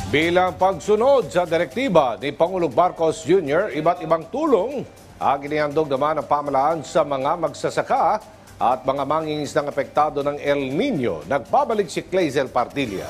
Bilang pagsunod sa direktiba ni Pangulong Marcos Jr., iba't ibang tulong ang inihandog naman ng pamahalaan sa mga magsasaka at mga mangingisdang apektado ng El Nino. Nagbabalik si Clazel Partilla.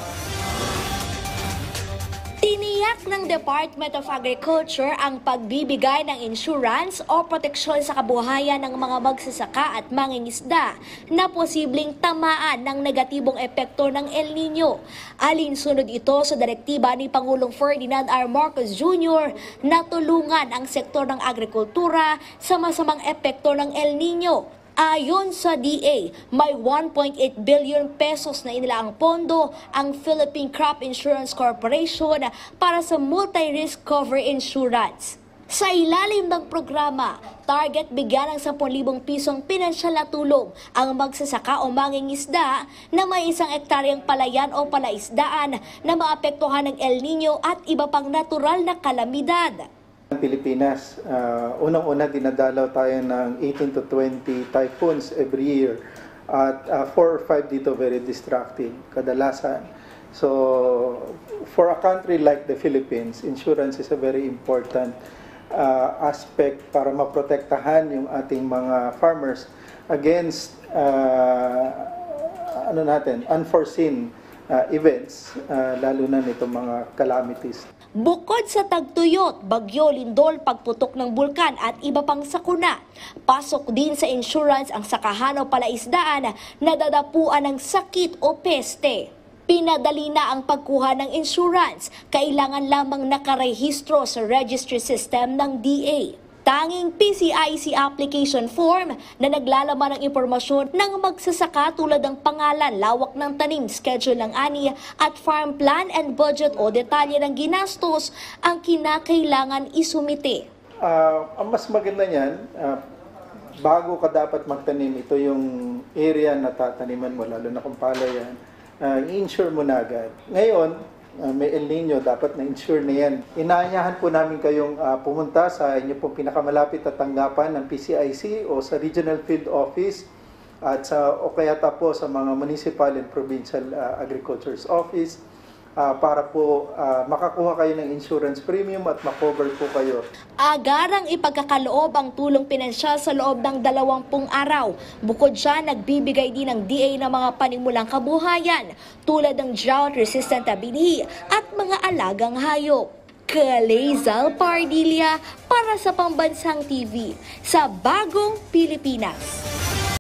Tiniyak ng Department of Agriculture ang pagbibigay ng insurance o proteksyon sa kabuhayan ng mga magsasaka at mangingisda na posibleng tamaan ng negatibong epekto ng El Nino. Alinsunod ito sa direktiba ni Pangulong Ferdinand R. Marcos Jr. na tulungan ang sektor ng agrikultura sa masamang epekto ng El Nino. Ayon sa DA, may 1.8 billion pesos na inilaang pondo ang Philippine Crop Insurance Corporation para sa multi-risk cover insurance. Sa ilalim ng programa, target bigyan ng 10,000 pisong pinansyal na tulong ang magsasaka o mangingisda na may 1 hektaryang palayan o palaisdaan na maapektuhan ng El Nino at iba pang natural na kalamidad. Pilipinas, unang-una dinadalaw tayo ng 18 to 20 typhoons every year at 4 or 5 dito very destructive kadalasan. So for a country like the Philippines, insurance is a very important aspect para maprotektahan yung ating mga farmers against unforeseen events, lalo na nitong mga calamities. Bukod sa tagtuyot, bagyo, lindol, pagputok ng bulkan at iba pang sakuna, pasok din sa insurance ang sakahan o palaisdaan na dadapuan ng sakit o peste. Pinadali na ang pagkuha ng insurance, kailangan lamang nakarehistro sa registry system ng DA. Tanging PCIC application form na naglalaman ng impormasyon ng magsasaka tulad ng pangalan, lawak ng tanim, schedule ng ani at farm plan and budget o detalye ng ginastos ang kinakailangan isumite. Ang mas maganda niyan, bago ka dapat magtanim, ito yung area na tataniman mo, lalo na kung palayan, i-insure mo na agad. Ngayon, may El Nino, dapat na-insure na yan. Inaanyahan po namin kayong pumunta sa inyo pong pinakamalapit na tanggapan ng PCIC o sa Regional Field Office at o kaya po sa mga Municipal and Provincial Agriculture's Office para po makakuha kayo ng insurance premium at makover po kayo. Agarang ipagkakaloob ang tulong pinansyal sa loob ng 20 araw. Bukod dyan, nagbibigay din ng DA ng mga panimulang kabuhayan tulad ng drought-resistant na binhi at mga alagang hayop. Clazel Partilla para sa Pambansang TV sa Bagong Pilipinas.